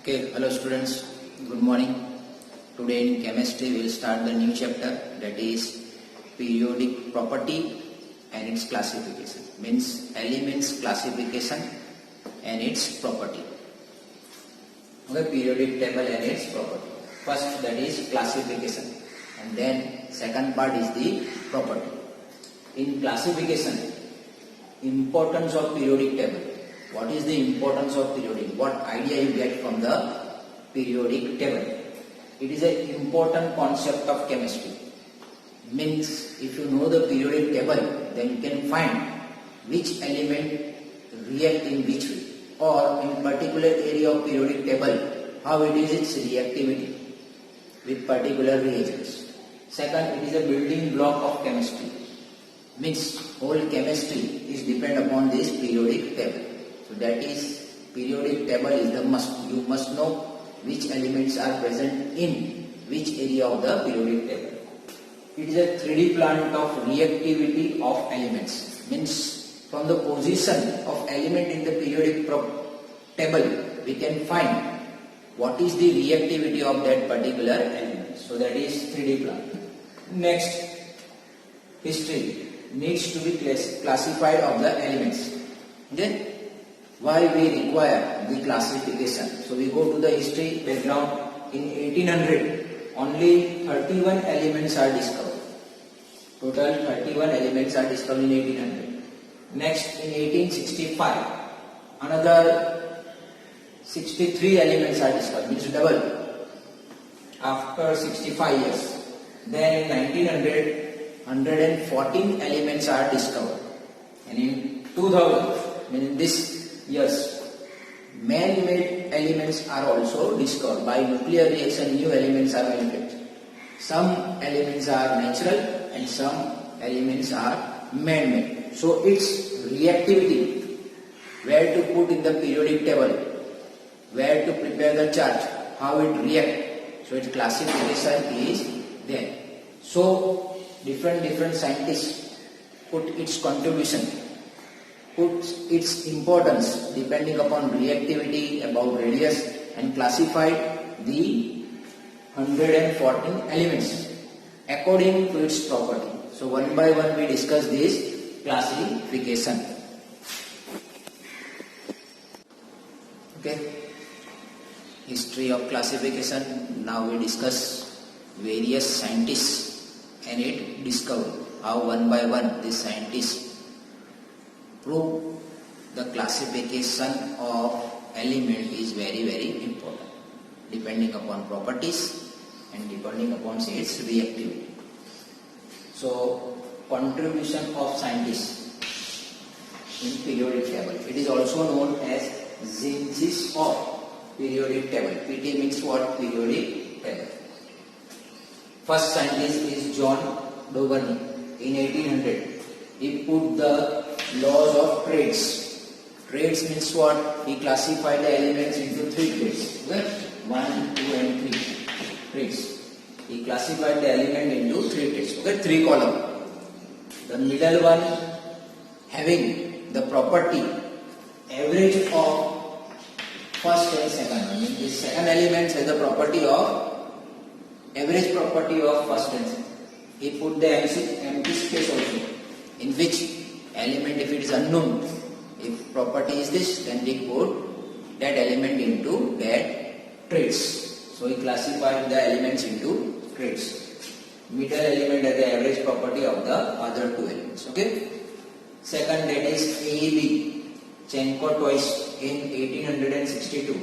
Okay, hello students, good morning. Today in chemistry we will start the new chapter, that is periodic property and its classification. Means elements classification and its property. Okay, periodic table and its property. First, that is classification, and then second part is the property. In classification, importance of periodic table. What is the importance of periodic? What idea you get from the periodic table? It is an important concept of chemistry. Means if you know the periodic table, then you can find which element react in which way, or in particular area of periodic table, how it is its reactivity with particular reagents. Second, it is a building block of chemistry. Means whole chemistry is depend upon this periodic table. So that is, periodic table is the must. You must know which elements are present in which area of the periodic table. It is a 3D plant of reactivity of elements. Means from the position of element in the periodic table, we can find what is the reactivity of that particular element. So that is 3D plant. Next, history needs to be classified of the elements. Okay? Why we require the classification? So we go to the history background. In 1800, only 31 elements are discovered. Total 31 elements are discovered in 1800. Next, in 1865, another 63 elements are discovered, means double after 65 years. Then in 1900, 114 elements are discovered. And in 2000, means this years, man-made elements are also discovered. By nuclear reaction, new elements are manufactured. Some elements are natural and some elements are man-made. So its reactivity, where to put in the periodic table, where to prepare the chart, how it react. So its classification is there. So different scientists put its contribution, put its importance depending upon reactivity, about radius, and classified the 114 elements according to its property. So one by one we discuss this classification. Okay, history of classification. Now we discuss various scientists and it discovery. How one by one these scientists prove the classification of element is very important, depending upon properties and depending upon its reactivity. So contribution of scientists in periodic table. It is also known as genesis of periodic table. PT means what? Periodic table. First scientist is John Dougherty in 1800. He put the laws of trades. Trades means what? He classified the elements into 3 trades. Okay? 1, 2 and 3 trades. He classified the element into 3 trades. Okay? 3 columns. The middle one having the property average of first and second. I mean, the second element has the property of average property of first and second. He put the empty space also, in which element, if it is unknown, if property is this, then we put that element into that traits. So he classified the elements into traits. Middle element has the average property of the other 2 elements. Okay. Second, that is AEB, Chenko twice in 1862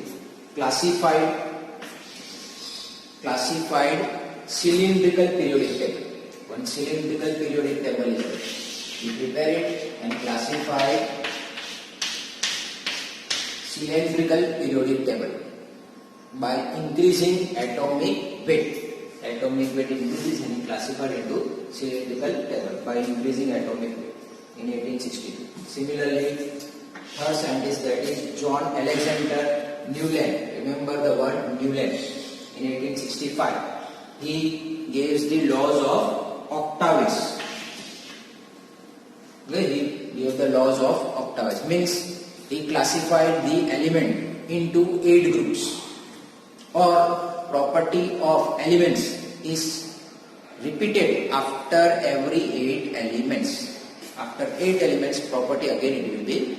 classified cylindrical periodic table. One cylindrical periodic table is there. We prepare it and classify cylindrical periodic table by increasing atomic weight. Atomic weight increases and classified into cylindrical table by increasing atomic weight in 1862. Similarly, third scientist, that is John Alexander Newland. Remember the word Newland. In 1865, he gives the laws of octaves. He gave the laws of octaves. Means he classified the element into 8 groups. or property of elements is repeated after every 8 elements. After 8 elements, property again it will be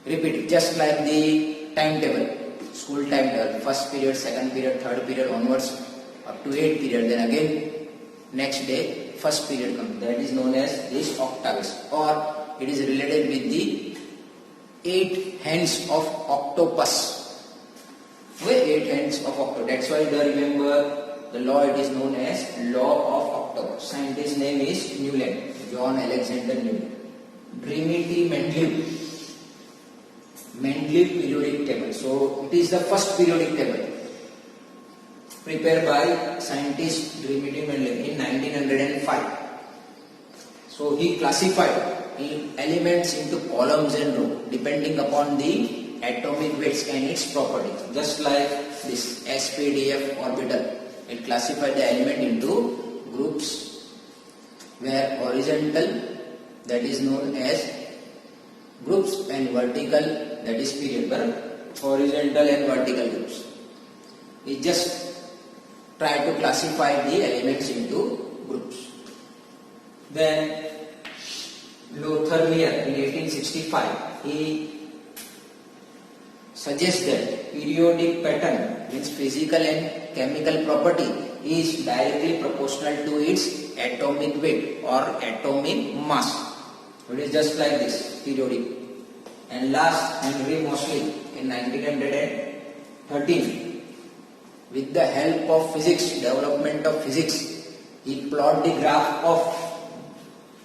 repeated, just like the timetable, school timetable, first period, second period, third period onwards up to 8 period, then again next day first period comes. That is known as this octaves, or it is related with the 8 hands of octopus. Okay, 8 hands of octopus. That's why you remember the law, it is known as law of octopus. Scientist name is Newland, John Alexander Newland. Mendeleev periodic table. So it is the first periodic table prepared by scientist Mendeleev in 1905. So he classified elements into columns and rows depending upon the atomic weights and its properties. Just like this SPDF orbital, it classified the element into groups, where horizontal, that is known as groups, and vertical, that is period, but horizontal and vertical groups. We just try to classify the elements into groups. Then Lothar-Meyer in 1865, he suggests that periodic pattern means physical and chemical property is directly proportional to its atomic weight or atomic mass. It is just like this, periodic. And last, Henry Moseley in 1913, with the help of physics, development of physics, he plotted the graph of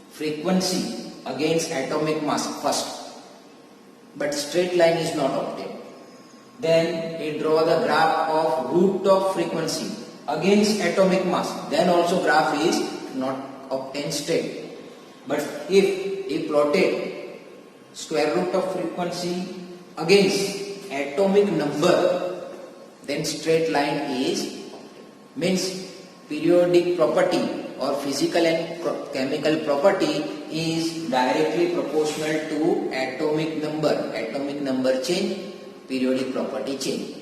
frequency against atomic mass first, but straight line is not obtained. Then he draw the graph of root of frequency against atomic mass, then also graph is not obtained straight. But if he plotted square root of frequency against atomic number, then straight line is obtained. Means periodic property or physical and chemical property is directly proportional to atomic number change, periodic property change.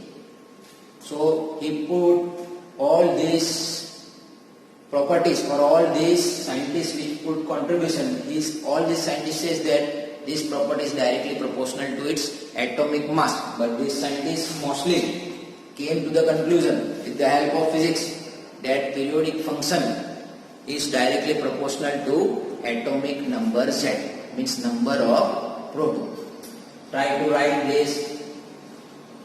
So he put all these properties, or all these scientists which put contribution, all these scientists says that this property is directly proportional to its atomic mass. But this scientist Moseley came to the conclusion with the help of physics that periodic function is directly proportional to atomic number Z, means number of proton. Try to write this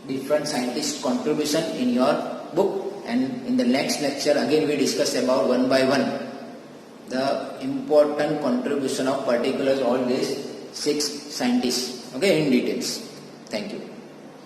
different scientist contribution in your book, and in the next lecture again we discuss about one by one the important contribution of particulars all these 6 scientists, okay, in details. Thank you.